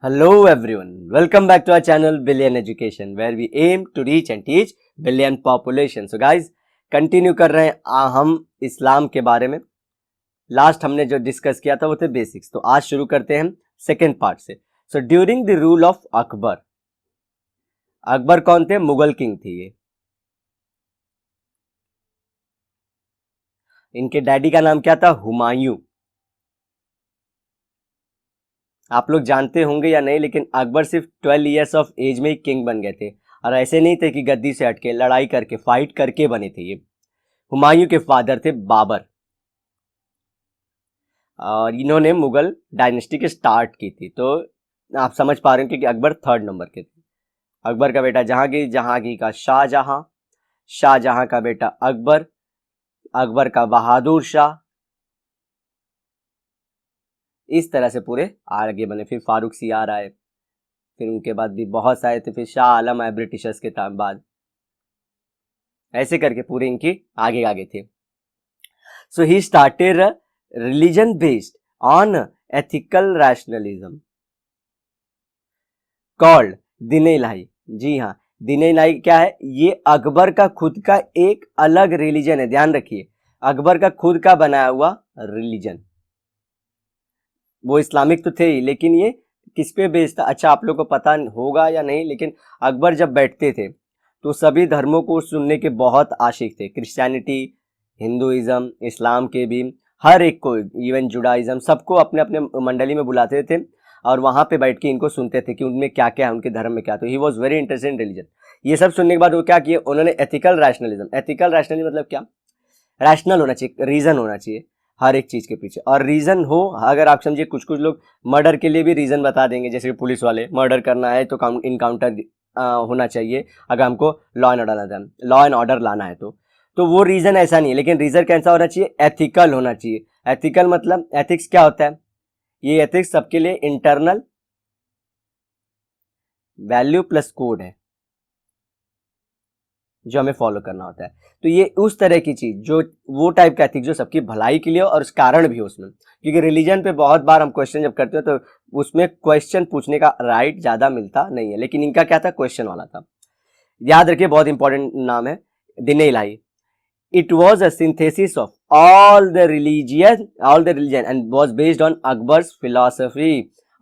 Hello everyone, welcome back to our channel Billion Education where we aim to reach and teach billion population. So guys, continue कर रहे हैं हम इस्लाम के बारे में। लास्ट हमने जो डिस्कस किया था वो थे बेसिक्स, तो आज शुरू करते हैं सेकेंड पार्ट से। So during the rule of Akbar, Akbar कौन थे? मुगल किंग थे ये। इनके डैडी का नाम क्या था? हुमायूं। आप लोग जानते होंगे या नहीं, लेकिन अकबर सिर्फ 12 ईयर्स ऑफ एज में ही किंग बन गए थे, और ऐसे नहीं थे कि गद्दी से हटके, लड़ाई करके, फाइट करके बने थे ये। हुमायूं के फादर थे बाबर, और इन्होंने मुगल डायनेस्टी के स्टार्ट की थी। तो आप समझ पा रहे हैं कि अकबर थर्ड नंबर के थे। अकबर का बेटा जहांगीर, जहांगीर का शाहजहां, शाहजहां का बेटा अकबर, अकबर का बहादुर शाह, इस तरह से पूरे आगे बने। फिर फारूक सियार आए, फिर उनके बाद भी बहुत सारे थे, फिर शाह आलम आए ब्रिटिशर्स के टाइम बाद, ऐसे करके पूरे इनकी आगे आगे थे। So he started religion based on ethical rationalism called Din Ilahi. जी हाँ, दीन इलाही क्या है? ये अकबर का खुद का एक अलग रिलीजन है। ध्यान रखिए, अकबर का खुद का बनाया हुआ रिलीजन। वो इस्लामिक तो थे ही, लेकिन ये किस पे बेस्ड था? अच्छा, आप लोग को पता होगा या नहीं, लेकिन अकबर जब बैठते थे तो सभी धर्मों को सुनने के बहुत आशिक थे। क्रिश्चियनिटी, हिंदुइज्म, इस्लाम के भी, हर एक को, इवन जुडाइज्म, सबको अपने अपने मंडली में बुलाते थे और वहां पे बैठ के इनको सुनते थे कि उनमें क्या क्या है, उनके धर्म में क्या। तो he was very interested in religion. ये सब सुनने के बाद वो क्या किए? उन्होंने एथिकल रैशनलिज्म। एथिकल रैशनलिज्म मतलब क्या? रैशनल होना चाहिए, रीजन होना चाहिए हर एक चीज के पीछे, और रीजन हो। अगर आप समझिए, कुछ कुछ लोग मर्डर के लिए भी रीजन बता देंगे, जैसे पुलिस वाले, मर्डर करना है तो इनकाउंटर होना चाहिए। अगर हमको लॉ एंड ऑर्डर लाना है तो वो रीजन ऐसा नहीं है, लेकिन रीजन कैसा होना चाहिए? एथिकल होना चाहिए। एथिकल मतलब, एथिक्स क्या होता है? ये एथिक्स सबके लिए इंटरनल वैल्यू प्लस कोड है जो हमें फॉलो करना होता है। तो ये उस तरह की चीज, जो वो टाइप का एथिक्स जो सबकी भलाई के लिए हो और उस कारण भी हो उसमें। क्योंकि रिलीजन पे बहुत बार हम क्वेश्चन जब करते हैं तो उसमें क्वेश्चन पूछने का राइट ज्यादा मिलता नहीं है, लेकिन इनका क्या था? क्वेश्चन वाला था। याद रखिए, बहुत इंपॉर्टेंट नाम है Din Ilahi. It was a synthesis of all the religion and was based on Akbar's philosophy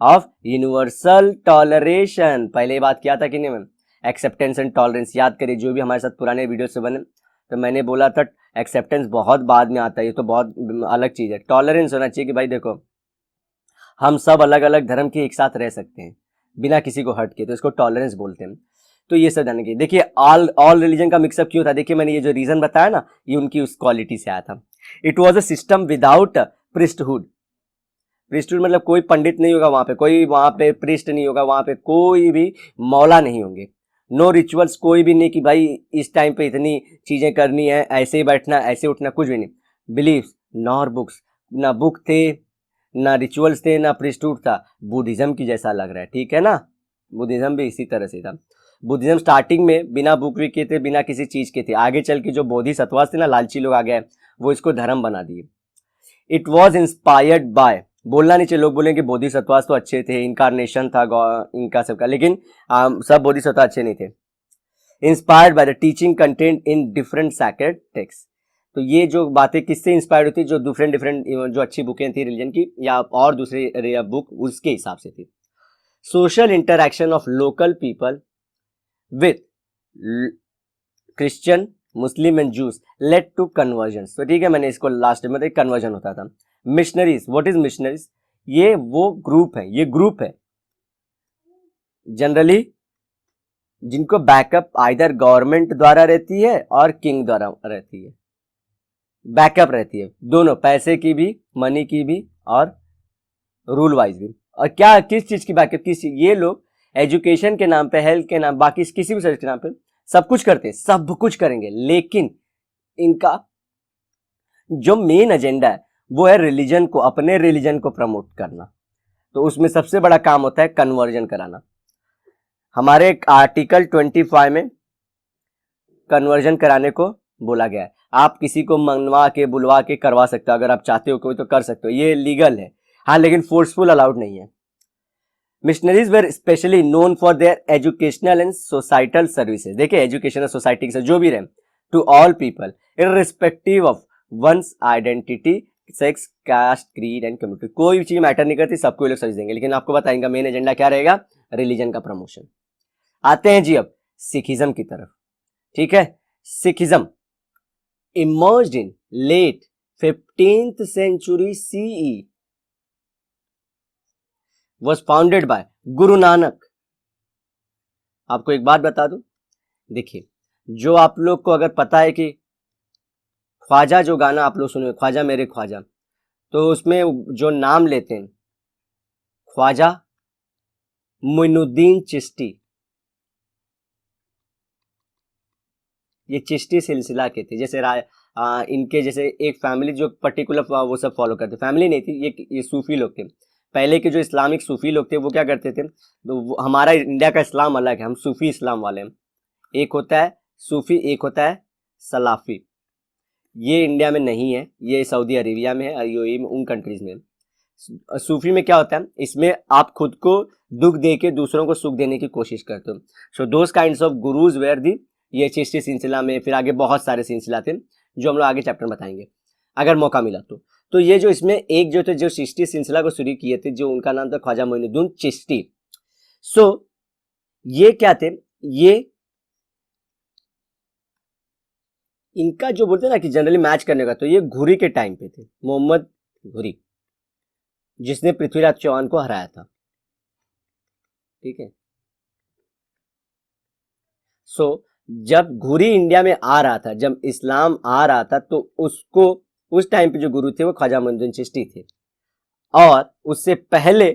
of universal toleration। पहले बात किया था कि नहीं मैम? Acceptance and tolerance. याद करिए, जो भी हमारे साथ पुराने वीडियो से बने, तो मैंने बोला था एक्सेप्टेंस बहुत बाद में आता है, ये तो बहुत अलग चीज है। टॉलरेंस होना चाहिए कि भाई देखो, हम सब अलग अलग धर्म के एक साथ रह सकते हैं बिना किसी को हट के, तो इसको टॉलरेंस बोलते हैं। तो ये सब जाने की, देखिए ऑल रिलीजन का मिक्सअप क्यों था? देखिए, मैंने ये जो रीजन बताया ना, ये उनकी उस क्वालिटी से आया था। It was a system without priesthood. Priesthood मतलब कोई पंडित नहीं होगा वहां पे, कोई वहां पे प्रिस्ट नहीं होगा, वहां पे कोई भी मौला नहीं होंगे। नो रिचुअल्स, कोई भी नहीं कि भाई इस टाइम पे इतनी चीजें करनी है, ऐसे ही बैठना, ऐसे उठना, कुछ भी नहीं। बिलीव्स नॉर बुक्स, ना बुक थे, ना रिचुअल्स थे, ना प्रिस्टहुड था। बुद्धिज्म की जैसा लग रहा है, ठीक है ना? बुद्धिज्म भी इसी तरह से था। बुद्धिज्म स्टार्टिंग में बिना बुक भी के थे, बिना किसी चीज के थे। आगे चल के जो बोधिसत्वास थे ना, लालची लोग आ गए, वो इसको धर्म बना दिए। इट वॉज इंस्पायर्ड बाय, बोलना नहीं चाहिए, लोग बोलेंगे बोधिसत्वास तो अच्छे थे, इनकारनेशन था इनका सबका, लेकिन सब बोधिसत्व अच्छे नहीं थे। Inspired by the teaching content in different sacred text. तो ये जो बातें किससे इंस्पायर्ड होती? जो डिफरेंट डिफरेंट जो अच्छी बुकें थी रिलीजन की, या और दूसरे बुक, उसके हिसाब से थी। Social interaction of local people with Christian, Muslim and Jews led to conversion. तो ठीक है, मैंने इसको लास्ट में कन्वर्जन होता था। Missionaries, what is missionaries? ये वो ग्रुप है, ये ग्रुप है जनरली जिनको बैकअप आइदर गवर्नमेंट द्वारा रहती है और किंग द्वारा रहती है। बैकअप रहती है दोनों, पैसे की भी, मनी की भी, और रूल वाइज भी। और क्या, किस चीज की बैकअप? ये लोग एजुकेशन के नाम पे, हेल्थ के नाम, बाकी किसी भी सर्विस के नाम पे सब कुछ करते हैं, सब कुछ करेंगे, लेकिन इनका जो मेन एजेंडा है वो है रिलीजन को, अपने रिलीजन को प्रमोट करना। तो उसमें सबसे बड़ा काम होता है कन्वर्जन कराना। हमारे आर्टिकल 25 में कन्वर्जन कराने को बोला गया है। आप किसी को मंगवा के, बुलवा के करवा सकते हो, अगर आप चाहते हो कोई तो कर सकते हो, ये लीगल है। हाँ, लेकिन फोर्सफुल अलाउड नहीं है। Missionaries were specially known for their educational and societal services. देखिए एजुकेशनल सोसाइटी से जो भी रहे, to all people irrespective of one's identity, sex, caste, creed and community. कोई भी चीज मैटर नहीं करती, सबको लोग सर्विस देंगे। लेकिन आपको बताएंगे मेन एजेंडा क्या रहेगा, रिलीजन का प्रमोशन। आते हैं जी अब सिखिज्म की तरफ। ठीक है, Sikhism emerged in late 15th century CE, was founded by Guru Nanak. आपको एक बात बता दूं, देखिए जो आप लोग को अगर पता है कि ख्वाजा जो गाना आप लोग सुने, ख्वाजा मेरे ख्वाजा, तो उसमें जो नाम लेते हैं ख्वाजा मोइनुद्दीन चिश्ती, ये चिश्ती सिलसिला के थे। जैसे इनके जैसे एक फैमिली जो पर्टिकुलर वो सब फॉलो करते, फैमिली नहीं थी, ये सूफी लोग थे। पहले के जो इस्लामिक सूफी लोग थे वो क्या करते थे, तो हमारा इंडिया का इस्लाम अलग है, हम सूफी इस्लाम वाले हैं। एक होता है सूफी, एक होता है सलाफी। ये इंडिया में नहीं है, ये सऊदी अरेबिया में है, यूएई में, उन कंट्रीज में। सूफी में क्या होता है, इसमें आप खुद को दुख दे के दूसरों को सुख देने की कोशिश करते हो। So those kinds of gurus were there, ये चिश्ती सिलसिला में, फिर आगे बहुत सारे सिलसिला थे जो हम लोग आगे चैप्टर में बताएंगे अगर मौका मिला तो ये जो इसमें एक जो थे जो चिश्ती सिलसिला को शुरू किए थे, जो उनका नाम था ख्वाजा मोइनुद्दीन चिश्ती। सो ये क्या थे, ये इनका जो बोलते हैं ना कि जनरली मैच करने का, तो ये घुरी के टाइम पे थे, मोहम्मद घुरी, जिसने पृथ्वीराज चौहान को हराया था। ठीक है, सो जब घुरी इंडिया में आ रहा था, जब इस्लाम आ रहा था, तो उसको उस टाइम पे जो गुरु थे वो ख्वाजा मोइनुद्दीन चिश्ती थे। और उससे पहले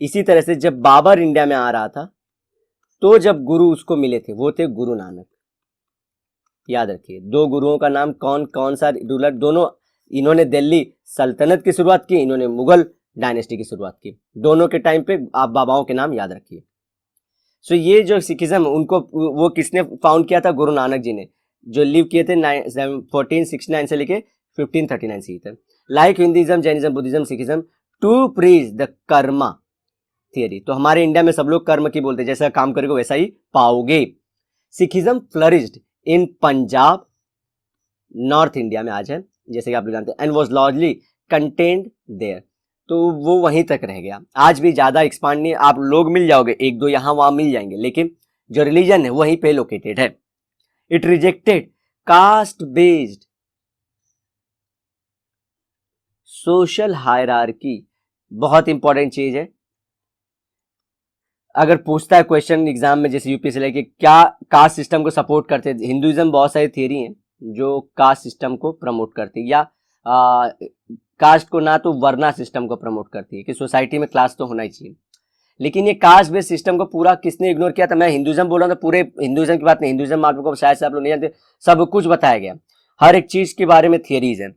इसी तरह से जब बाबर इंडिया में आ रहा था, तो जब गुरु उसको मिले थे वो थे गुरु नानक। याद रखिए, दो गुरुओं का नाम कौन कौन सा रूलर, दोनों इन्होंने दिल्ली सल्तनत की शुरुआत की, इन्होंने मुगल डायनेस्टी की शुरुआत की। दोनों के टाइम पे आप बाबाओं के नाम याद रखिए। सो ये जो सिखिज्म, उनको वो किसने फाउंड किया था, गुरु नानक जी ने, जो लिव किए थे 1469 से लेके 1539 सी तक। Like Hinduism, Jainism, Buddhism, Sikhism to preach the karma theory. तो हमारे इंडिया में सब लोग कर्म की बोलते हैं, जैसा काम करोगे वैसा ही पाओगे। Sikhism flourished in Punjab, north India में आज है, जैसे कि आप लोग जानते हैं, and was largely contained there. तो वो वहीं तक रह गया। आज भी ज्यादा एक्सपांड नहीं, आप लोग मिल जाओगे, एक दो यहाँ वहां मिल जाएंगे, लेकिन जो रिलीजन है वहीं पे लोकेटेड है। It rejected caste based social hierarchy, बहुत इंपॉर्टेंट चीज है। अगर पूछता है क्वेश्चन एग्जाम में, जैसे यूपीएससी लेके, क्या कास्ट सिस्टम को सपोर्ट करते हैं, हिंदुइज्म बहुत सारी थियरी हैं जो कास्ट सिस्टम को प्रमोट करती है, या कास्ट को ना तो वर्ना सिस्टम को प्रमोट करती है कि सोसाइटी में क्लास तो होना ही चाहिए। लेकिन ये कास्ट बेस्ड सिस्टम को पूरा किसने इग्नोर किया था, मैं हिंदुइज्म बोल रहा हूँ तो पूरे हिंदुइज्म की बात नहीं, हिंदुइज्म आप लोग को शायद से आप लोग नहीं जानते, सब कुछ बताया गया, हर एक चीज के बारे में थियरीज है।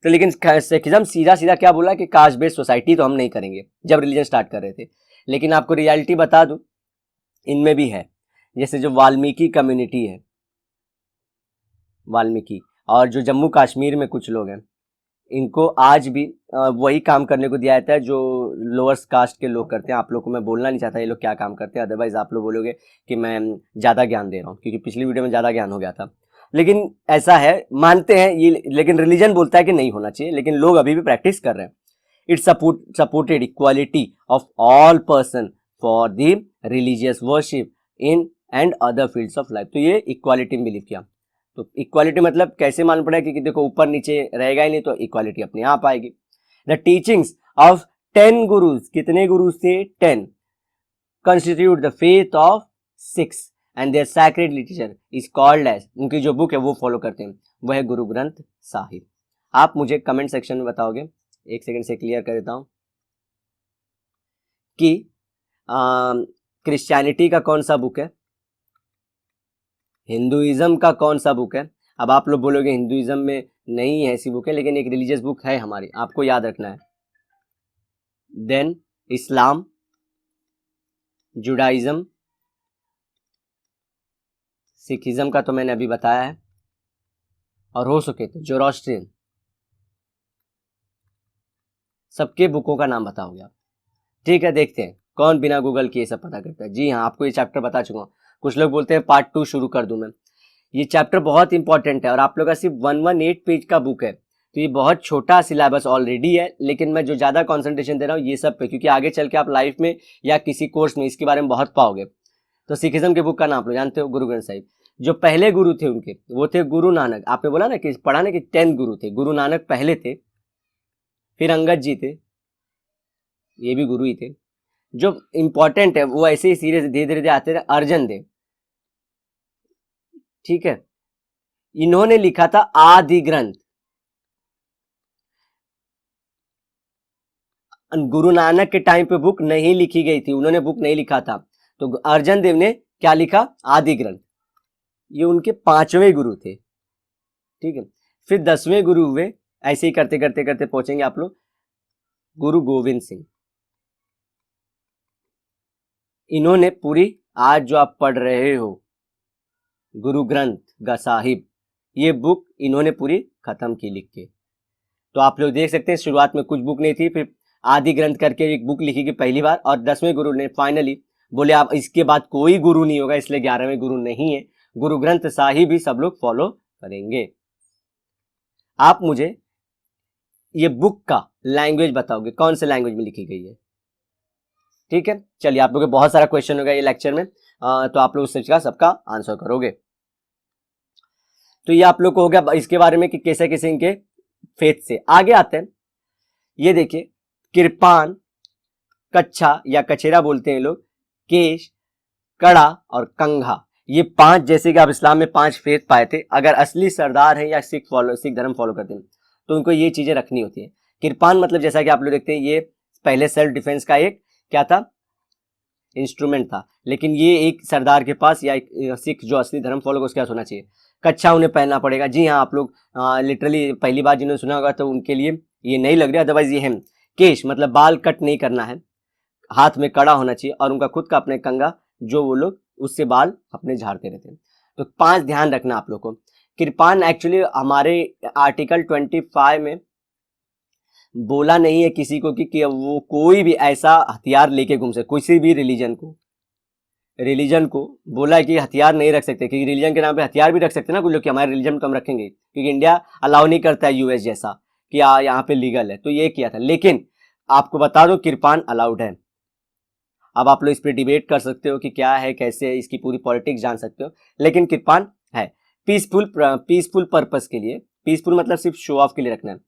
तो लेकिन सिखिज्म सीधा सीधा क्या बोला कि कास्ट बेस्ड सोसाइटी तो हम नहीं करेंगे, जब रिलीजन स्टार्ट कर रहे थे। लेकिन आपको रियलिटी बता दूं, इनमें भी है। जैसे जो वाल्मीकि कम्युनिटी है, वाल्मीकि, और जो जम्मू कश्मीर में कुछ लोग हैं, इनको आज भी वही काम करने को दिया जाता है जो लोअर कास्ट के लोग करते हैं। आप लोग को मैं बोलना नहीं चाहता ये लोग क्या काम करते हैं, अदरवाइज आप लोग बोलोगे कि मैं ज़्यादा ज्ञान दे रहा हूँ, क्योंकि पिछली वीडियो में ज़्यादा ज्ञान हो गया था। लेकिन ऐसा है, मानते हैं ये, लेकिन रिलीजन बोलता है कि नहीं होना चाहिए, लेकिन लोग अभी भी प्रैक्टिस कर रहे हैं। It supported equality of all person for the religious worship in and other fields of life. तो ये इक्वालिटी में बिलीव किया। तो इक्वालिटी मतलब कैसे मालूम पड़ा, क्योंकि देखो ऊपर नीचे रहेगा ही नहीं, तो इक्वालिटी अपने आप आएगी। द टीचिंग्स ऑफ 10 गुरुज, कितने गुरुज थे, 10, constitute the faith of 6 and their sacred literature is called as, उनकी जो बुक है वो फॉलो करते हैं, वह है गुरु ग्रंथ साहिब। आप मुझे कमेंट सेक्शन में बताओगे, एक सेकंड से क्लियर कर देता हूं, कि क्रिश्चियनिटी का कौन सा बुक है, हिंदुइज्म का कौन सा बुक है। अब आप लोग बोलोगे हिंदुइज्म में नहीं है ऐसी बुक है, लेकिन एक रिलीजियस बुक है हमारी, आपको याद रखना है। देन इस्लाम, जुडाइज्म, सिखिज्म का तो मैंने अभी बताया है, और हो सके तो जोरोस्ट्रियन, सबके बुकों का नाम बताओगे आप। ठीक है, देखते हैं कौन बिना गूगल के ये सब पता करता है? जी हाँ, आपको ये चैप्टर बता चुका हूँ। कुछ लोग बोलते हैं पार्ट 2 शुरू कर दूं मैं। ये चैप्टर बहुत इंपॉर्टेंट है और आप लोग का सिर्फ 118 पेज का बुक है, तो ये बहुत छोटा सिलेबस ऑलरेडी है, लेकिन मैं जो ज़्यादा कंसंट्रेशन दे रहा हूँ ये सब पे, क्योंकि आगे चल के आप लाइफ में या किसी कोर्स में इसके बारे में बहुत पाओगे। तो सिखिज्म के बुक का नाम आप लोग जानते हो, गुरु ग्रंथ साहिब। जो पहले गुरु थे उनके, वो थे गुरु नानक। आपने बोला ना कि पढ़ा ना कि 10 गुरु थे। गुरु नानक पहले थे, फिर अंगद जी थे, ये भी गुरु ही थे। जो इंपॉर्टेंट है वो ऐसे ही सीरियस धीरे धीरे आते रहे, अर्जन देव, ठीक है, इन्होंने लिखा था आदि ग्रंथ। गुरु नानक के टाइम पे बुक नहीं लिखी गई थी, उन्होंने बुक नहीं लिखा था, तो अर्जन देव ने क्या लिखा? आदि ग्रंथ। ये उनके 5वें गुरु थे, ठीक है। फिर 10वें गुरु हुए, ऐसे ही करते करते करते पहुंचेंगे आप लोग गुरु गोविंद सिंह। इन्होंने पूरी आज जो आप पढ़ रहे हो गुरु ग्रंथ साहिब, ये बुक इन्होंने पूरी खत्म की लिख के। तो आप लोग देख सकते हैं शुरुआत में कुछ बुक नहीं थी, फिर आदि ग्रंथ करके एक बुक लिखी गई पहली बार, और 10वें गुरु ने फाइनली बोले आप इसके बाद कोई गुरु नहीं होगा, इसलिए 11वें गुरु नहीं है, गुरु ग्रंथ साहिब ही सब लोग फॉलो करेंगे। आप मुझे ये बुक का लैंग्वेज बताओगे, कौन से लैंग्वेज में लिखी गई है? ठीक है, चलिए, आप लोगों को बहुत सारा क्वेश्चन होगा ये लेक्चर में, तो आप लोग उसका सबका आंसर करोगे। तो ये आप लोग को हो गया इसके बारे में कि कैसे कैसे इनके फेथ से। आगे आते हैं, ये देखिए, कृपान, कच्छा या कछेरा बोलते हैं लोग, केश, कड़ा और कंघा, ये 5 जैसे कि आप इस्लाम में 5 फेथ पाए थे। अगर असली सरदार हैं या सिख धर्म फॉलो करते हैं तो उनको ये चीजें रखनी होती है। कृपान मतलब जैसा कि आप लोग देखते हैं, ये पहले सेल्फ डिफेंस का एक क्या था? इंस्ट्रूमेंट था, लेकिन ये एक सरदार के पास या एक सिख जो असली धर्म फॉलो उसके पास होना चाहिए। कच्छा उन्हें पहनना पड़ेगा। जी हाँ, आप लोग लिटरली पहली बार जिन्होंने सुना होगा तो उनके लिए ये नहीं लग रहा, अदरवाइज ये है। केश मतलब बाल कट नहीं करना है, हाथ में कड़ा होना चाहिए, और उनका खुद का अपने कंगा जो वो लोग उससे बाल अपने झाड़ते रहते हैं। तो 5 ध्यान रखना आप लोग को। कृपान एक्चुअली हमारे आर्टिकल 25 में बोला नहीं है किसी को कि वो कोई भी ऐसा हथियार लेके घूम सके, किसी भी रिलीजन को बोला है कि हथियार नहीं रख सकते, क्योंकि रिलीजन के नाम पे हथियार भी रख सकते हैं ना कुछ लोग कि हमारे रिलीजन को हम रखेंगे, क्योंकि इंडिया अलाउ नहीं करता है यूएस जैसा कि यहाँ पे लीगल है, तो ये किया था। लेकिन आपको बता दो कृपान अलाउड है। अब आप लोग इस पर डिबेट कर सकते हो कि क्या है कैसे है, इसकी पूरी पॉलिटिक्स जान सकते हो, लेकिन कृपान है पीसफुल पर्पस के लिए। पीसफुल मतलब सिर्फ शो ऑफ के लिए रखना है,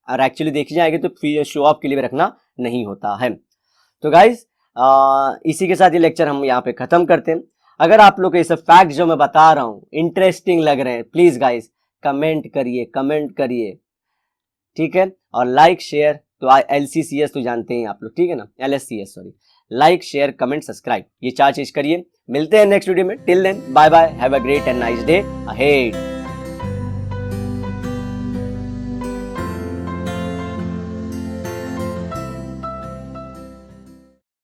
और एक्चुअली देखी जाएगी तो शो ऑफ के लिए रखना नहीं होता है। तो गाइज इसी के साथ ये लेक्चर हम यहाँ पे खत्म करते हैं। अगर आप लोग को ये सब फैक्ट जो मैं बता रहा हूँ इंटरेस्टिंग लग रहे हैं, प्लीज गाइज कमेंट करिए, ठीक है, और लाइक शेयर, तो LCCS तो जानते हैं आप लोग, ठीक है ना, LSCS sorry, like share comment subscribe, ये 4 चीज करिए। मिलते हैं नेक्स्ट वीडियो में, till then bye bye, have a great and nice day ahead.